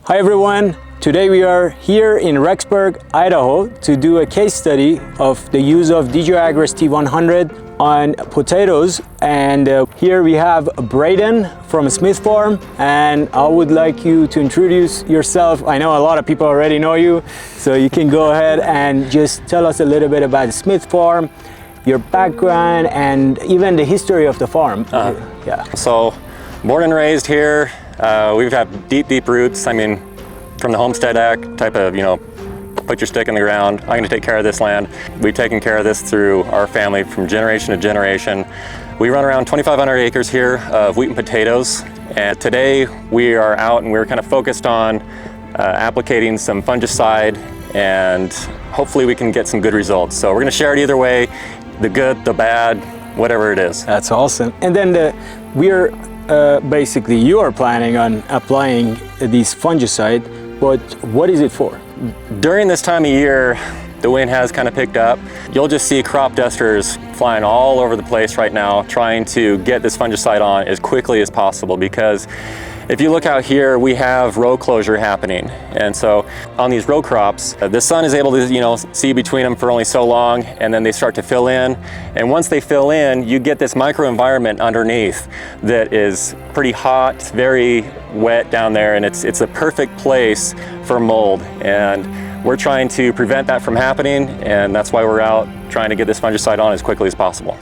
Hi everyone, today we are here in Rexburg, Idaho to do a case study of the use of DJI Agras T100 on potatoes. And here we have Braden from Smith Farm, and I would like you to introduce yourself. I know a lot of people already know you, so you can go ahead and just tell us a little bit about Smith Farm, your background, and even the history of the farm. Yeah. So, born and raised here. We've had deep roots. I mean, from the Homestead Act type of, put your stick in the ground, I'm gonna take care of this land. We've taken care of this through our family from generation to generation. We run around 2,500 acres here of wheat and potatoes. And today we are out and we're kind of focused on applicating some fungicide, and hopefully we can get some good results. So we're gonna share it either way, the good, the bad, whatever it is. That's awesome. And then basically you are planning on applying these fungicide, but what is it for? During this time of year, the wind has kind of picked up. You'll just see crop dusters flying all over the place right now, trying to get this fungicide on as quickly as possible, because if you look out here, we have row closure happening. And so on these row crops, the sun is able to, see between them for only so long, and then they start to fill in. And once they fill in, you get this microenvironment underneath that is pretty hot, very wet down there, and it's a perfect place for mold. And we're trying to prevent that from happening, and that's why we're out trying to get this fungicide on as quickly as possible.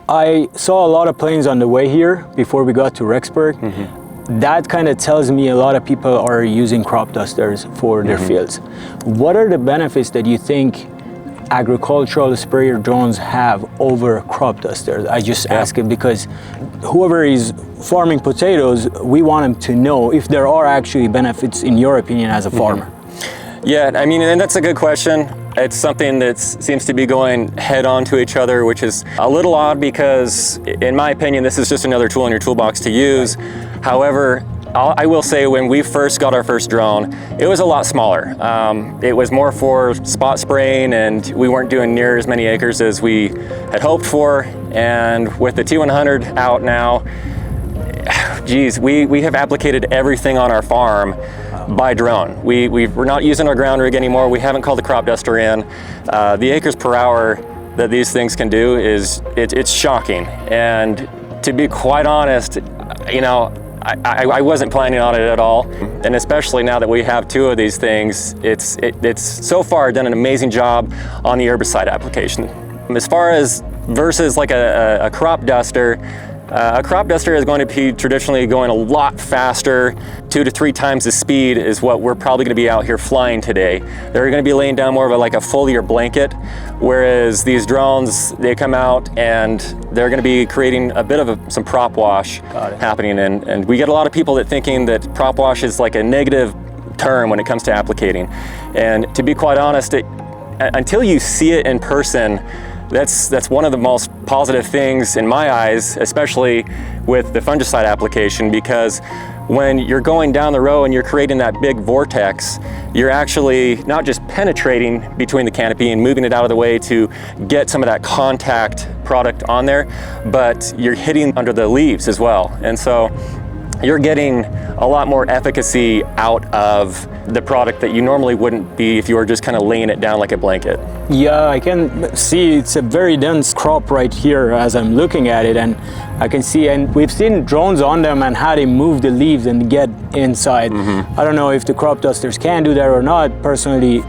I saw a lot of planes on the way here before we got to Rexburg. Mm-hmm. That kind of tells me a lot of people are using crop dusters for their fields. What are the benefits that you think agricultural sprayer drones have over crop dusters? I just ask it because whoever is farming potatoes, we want them to know if there are actually benefits, in your opinion, as a farmer. Yeah, I mean, and that's a good question. It's something that seems to be going head on to each other, which is a little odd because, in my opinion, this is just another tool in your toolbox to use. However, I will say when we first got our first drone, it was a lot smaller. It was more for spot spraying, and we weren't doing near as many acres as we had hoped for. And with the T100 out now, geez, we have applicated everything on our farm by drone. We're not using our ground rig anymore. We haven't called the crop duster in. The acres per hour that these things can do it's shocking. And to be quite honest, I wasn't planning on it at all. And especially now that we have two of these things, it's so far done an amazing job on the herbicide application. As far as versus like a crop duster, a crop duster is going to be traditionally going a lot faster. 2 to 3 times the speed is what we're probably going to be out here flying today. They're going to be laying down more of like a foliar blanket, whereas these drones, they come out and they're going to be creating a bit of some prop wash happening. And we get a lot of people that thinking that prop wash is like a negative term when it comes to applicating. And to be quite honest, until you see it in person, that's one of the most positive things in my eyes, especially with the fungicide application, because when you're going down the row and you're creating that big vortex, you're actually not just penetrating between the canopy and moving it out of the way to get some of that contact product on there, but you're hitting under the leaves as well. And so you're getting a lot more efficacy out of the product that you normally wouldn't be if you were just kind of laying it down like a blanket. Yeah, I can see it's a very dense crop right here as I'm looking at it, and I can see, and we've seen drones on them and how they move the leaves and get inside. I don't know if the crop dusters can do that or not personally,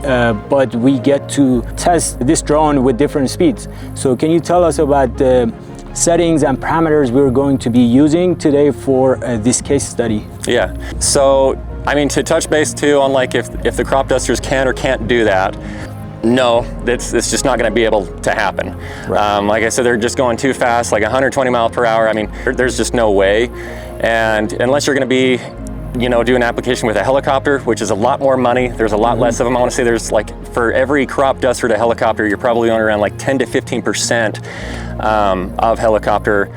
but we get to test this drone with different speeds. So can you tell us about the settings and parameters we're going to be using today for this case study? Yeah, so I mean, to touch base too on like if the crop dusters can or can't do that, no, it's just not going to be able to happen. Right. Like I said, they're just going too fast, like 120 miles per hour. I mean, there's just no way. And unless you're going to be, do an application with a helicopter, which is a lot more money, there's a lot less of them. I want to say there's like, for every crop duster to helicopter, you're probably on around like 10 to 15% of helicopter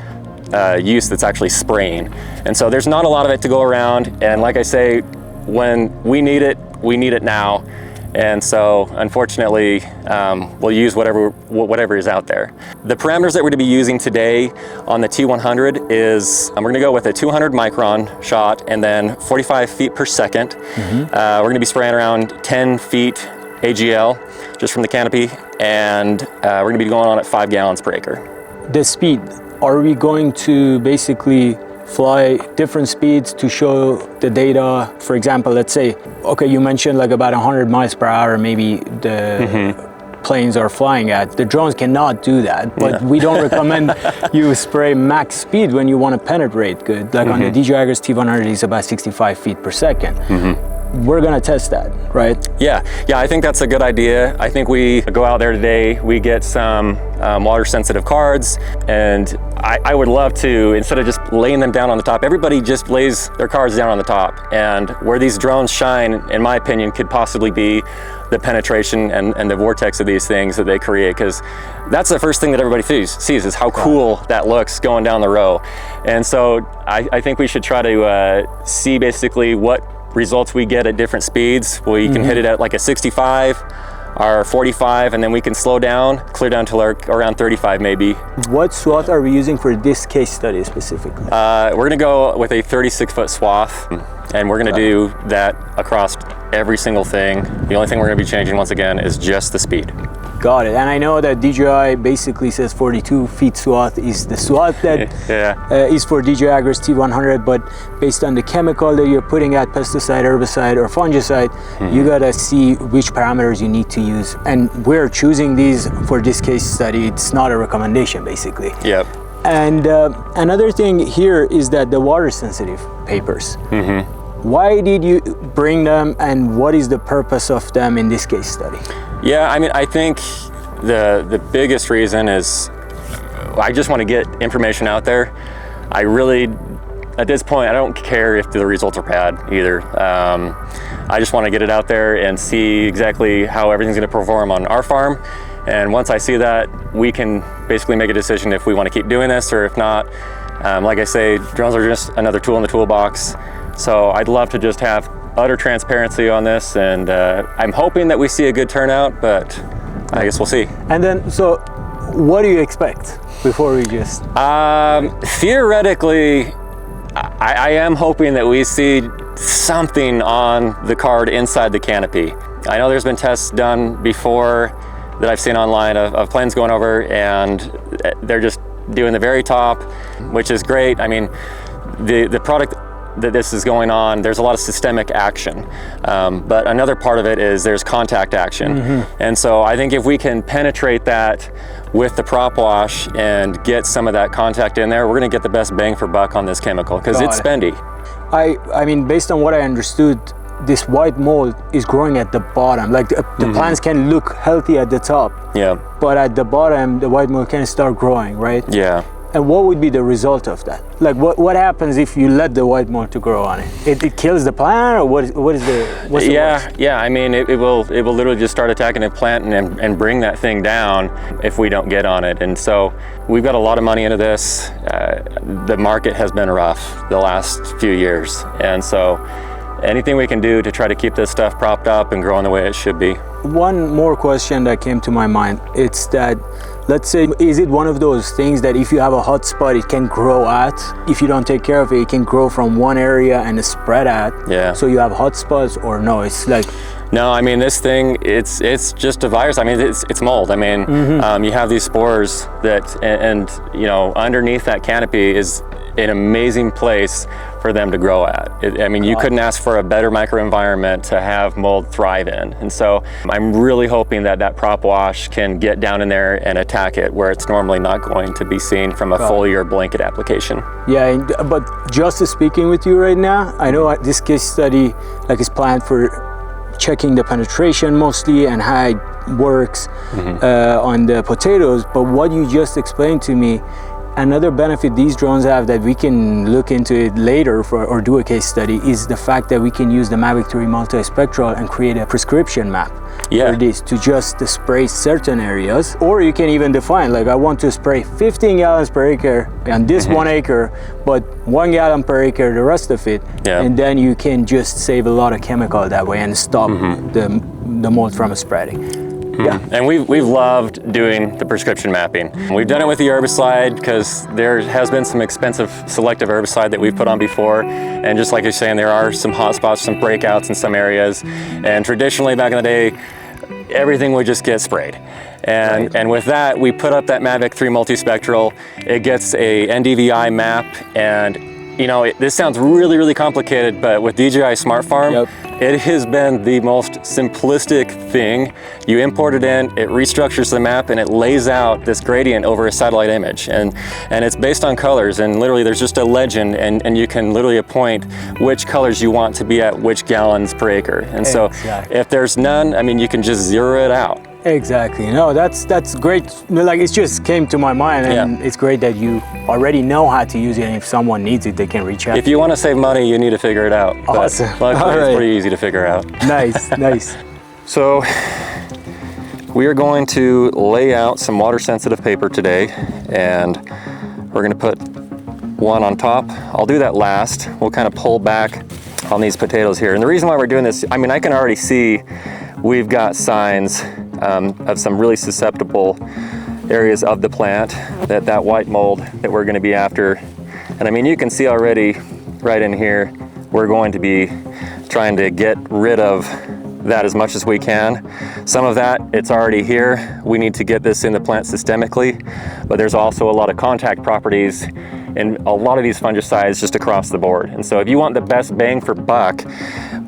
use that's actually spraying. And so there's not a lot of it to go around. And like I say, when we need it now. And so unfortunately, we'll use whatever is out there. The parameters that we're gonna be using today on the T100 is, we're gonna go with a 200 micron shot and then 45 feet per second. We're gonna be spraying around 10 feet AGL just from the canopy, and we're gonna be going on at 5 gallons per acre. The speed, are we going to basically fly different speeds to show the data? For example, let's say, okay, you mentioned like about 100 miles per hour, maybe the planes are flying at. The drones cannot do that, but we don't recommend you spray max speed when you want to penetrate good. Like on the DJI Agras T100, it's about 65 feet per second. We're gonna test that, right? Yeah, I think that's a good idea. I think we go out there today, we get some water sensitive cards, and I would love to, instead of just laying them down on the top, everybody just lays their cards down on the top. And where these drones shine, in my opinion, could possibly be the penetration and the vortex of these things that they create, because that's the first thing that everybody sees is how cool that looks going down the row. And so I think we should try to see basically what results we get at different speeds. We can hit it at like a 65 or 45, and then we can slow down, clear down to around 35 maybe. What swath are we using for this case study specifically? We're gonna go with a 36-foot swath, and we're gonna do that across every single thing. The only thing we're gonna be changing once again is just the speed. Got it. And I know that DJI basically says 42 feet swath is the swath that is for DJI Agras T100, but based on the chemical that you're putting at, pesticide, herbicide, or fungicide, you gotta see which parameters you need to use. And we're choosing these for this case study. It's not a recommendation, basically. Yep. And another thing here is that the water sensitive papers. Why did you bring them, and what is the purpose of them in this case study? Yeah, I mean, I think the biggest reason is I just want to get information out there. I really, at this point, I don't care if the results are bad either. I just want to get it out there and see exactly how everything's going to perform on our farm. And once I see that, we can basically make a decision if we want to keep doing this or if not. Like I say, drones are just another tool in the toolbox. So I'd love to just have utter transparency on this, and I'm hoping that we see a good turnout, but I guess we'll see. And then, so what do you expect before we just? Theoretically, I am hoping that we see something on the card inside the canopy. I know there's been tests done before that I've seen online of planes going over, and they're just doing the very top, which is great. I mean, the product that this is going on, there's a lot of systemic action, but another part of it is there's contact action. And so I think if we can penetrate that with the prop wash and get some of that contact in there, we're going to get the best bang for buck on this chemical, because it's spendy. I mean, based on what I understood, this white mold is growing at the bottom. Like the plants can look healthy at the top, but at the bottom the white mold can start growing, right? And what would be the result of that? Like what happens if you let the white mold to grow on it? It kills the plant, or what's the worst? Yeah, I mean, it will literally just start attacking the plant and bring that thing down if we don't get on it. And so we've got a lot of money into this. The market has been rough the last few years, and so anything we can do to try to keep this stuff propped up and growing the way it should be. One more question that came to my mind, it's that, let's say, is it one of those things that if you have a hot spot, it can grow at? If you don't take care of it, it can grow from one area and spread at? So you have hot spots, or no? It's like... No, I mean, this thing, it's just a virus. I mean, it's mold. I mean, you have these spores that, and you know, underneath that canopy is an amazing place for them to grow at. I mean, you couldn't ask for a better microenvironment to have mold thrive in. And so I'm really hoping that that prop wash can get down in there and attack it where it's normally not going to be seen from a foliar blanket application. Yeah, but just speaking with you right now, I know this case study is planned for checking the penetration mostly and how it works on the potatoes, but what you just explained to me another benefit these drones have that we can look into it later or do a case study is the fact that we can use the Mavic 3 multispectral and create a prescription map for this to just spray certain areas. Or you can even define, like, I want to spray 15 gallons per acre on this 1 acre, but 1 gallon per acre the rest of it. And then you can just save a lot of chemical that way and stop the mold from spreading. And we've loved doing the prescription mapping. We've done it with the herbicide because there has been some expensive selective herbicide that we've put on before. And just like you're saying, there are some hot spots, some breakouts in some areas. And traditionally back in the day, everything would just get sprayed. And with that, we put up that Mavic 3 multispectral. It gets a NDVI map, and you know, this sounds really, really complicated, but with DJI Smart Farm, it has been the most simplistic thing. You import it in, it restructures the map, and it lays out this gradient over a satellite image. And it's based on colors, and literally there's just a legend, and you can literally appoint which colors you want to be at which gallons per acre. And so if there's none, I mean, you can just zero it out. Exactly. No, that's great. Like, it just came to my mind, and it's great that you already know how to use it, and if someone needs it, they can reach out. If you want to save money, you need to figure it out. Awesome. But luckily, it's pretty easy to figure out. Nice, nice. So we are going to lay out some water-sensitive paper today, and we're going to put one on top. I'll do that last. We'll kind of pull back on these potatoes here. And the reason why we're doing this, I mean, I can already see we've got signs of some really susceptible areas of the plant, that white mold that we're going to be after. And I mean, you can see already right in here, we're going to be trying to get rid of that as much as we can. Some of that, it's already here. We need to get this in the plant systemically, but there's also a lot of contact properties in a lot of these fungicides just across the board. And so if you want the best bang for buck,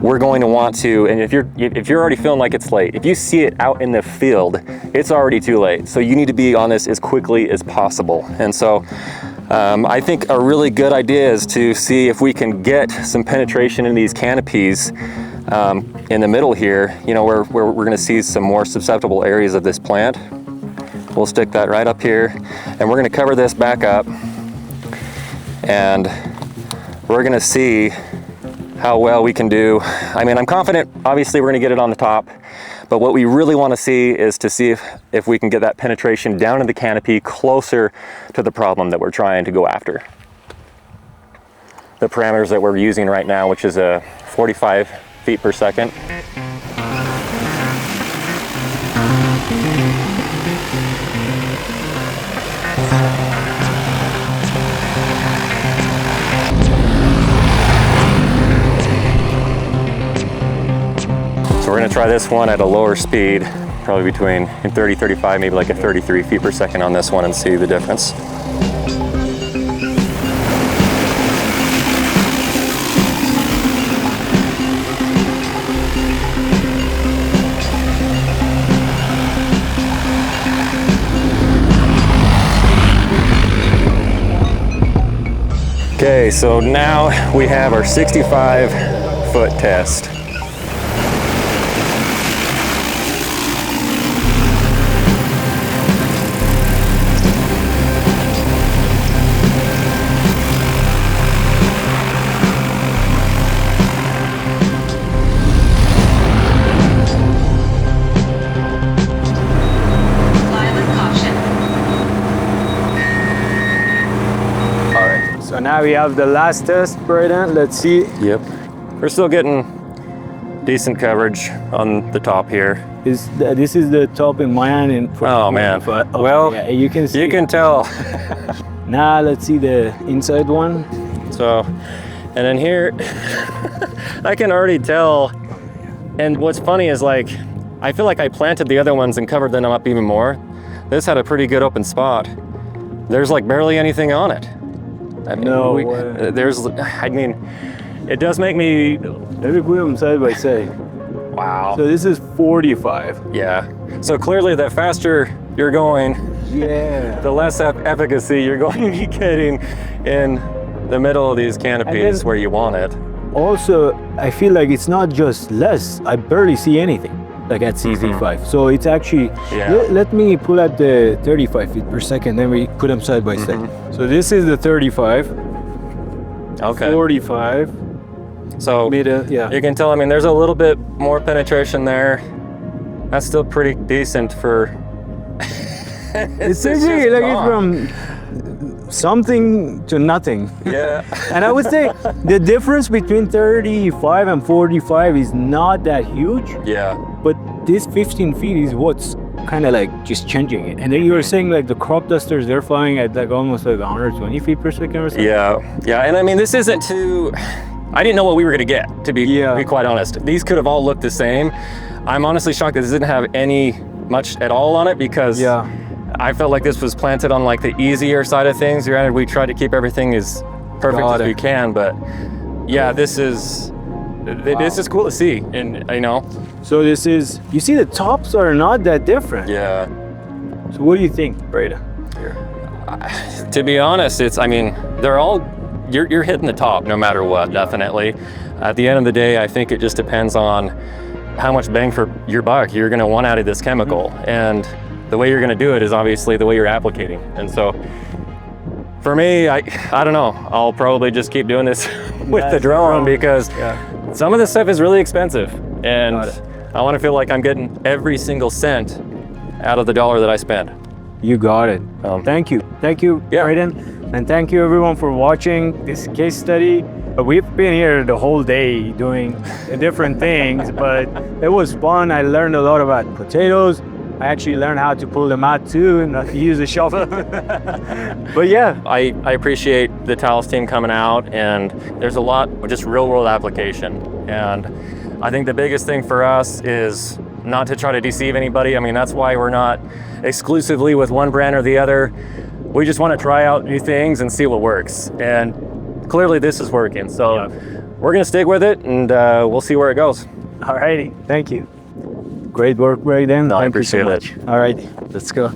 we're going to want to, and if you're already feeling like it's late, if you see it out in the field, it's already too late. So you need to be on this as quickly as possible. And so I think a really good idea is to see if we can get some penetration in these canopies in the middle here, you know, where we're gonna see some more susceptible areas of this plant. We'll stick that right up here, and we're gonna cover this back up, and we're gonna see how well we can do. I mean, I'm confident, obviously we're gonna get it on the top, but what we really wanna see is to see if we can get that penetration down in the canopy closer to the problem that we're trying to go after. The parameters that we're using right now, which is a 45 feet per second. So we're gonna try this one at a lower speed, probably between 30, 35, maybe like a 33 feet per second on this one, and see the difference. Okay, so now we have our 65-foot test. So now we have the last test, Braden. Let's see. Yep. We're still getting decent coverage on the top here. This is the top in my hand. Oh man. Well, yeah, you can see. You can tell. Now let's see the inside one. So, and then here, I can already tell. And what's funny is, like, I feel like I planted the other ones and covered them up even more. This had a pretty good open spot. There's like barely anything on it. I mean, no way. I mean, it does make me... Let me put them side by side. Wow. So this is 45. Yeah. So clearly the faster you're going, the less efficacy you're going to be getting in the middle of these canopies where you want it. Also, I feel like it's not just less, I barely see anything. like at CZ5. So it's actually, Yeah. let me pull out the 35 feet per second, then we put them side by side. So this is the 35, Okay. 45, So yeah. you can tell, I mean, there's a little bit more penetration there. That's still pretty decent for... It's just actually like it's gone. from something to nothing. Yeah. And I would say the difference between 35 and 45 is not that huge, Yeah. but this 15 feet is what's kind of like just changing it. And then you were saying like the crop dusters, they're flying at like almost like 120 feet per second or something. Yeah. Yeah. And I mean, this isn't too... I didn't know what we were going to get, to be quite honest. These could have all looked the same. I'm honestly shocked that this didn't have any much at all on it, because I felt like this was planted on like the easier side of things. Granted, we tried to keep everything as perfect as we can, but yeah, this is cool to see. And you know, So this is, you see the tops are not that different. yeah. So what do you think, Braden? To be honest, it's, I mean, they're all, you're hitting the top no matter what, definitely. At the end of the day, I think it just depends on how much bang for your buck you're gonna want out of this chemical. And the way you're gonna do it is obviously the way you're applicating. And so for me, I don't know, I'll probably just keep doing this with the drone, because some of this stuff is really expensive. And I wanna feel like I'm getting every single cent out of the dollar that I spend. You got it. Thank you. Thank you, Braden. And thank you everyone for watching this case study. We've been here the whole day doing different things, but it was fun. I learned a lot about potatoes. I actually learned how to pull them out too, and not to use a shovel. But yeah. I appreciate the Talos team coming out, and there's a lot of just real world application. And I think the biggest thing for us is not to try to deceive anybody. I mean, that's why we're not exclusively with one brand or the other. We just want to try out new things and see what works. And clearly this is working. So we're going to stick with it, and we'll see where it goes. Alrighty. Thank you. Great work, Braden. No, I Thank you so appreciate much. Alrighty. Let's go.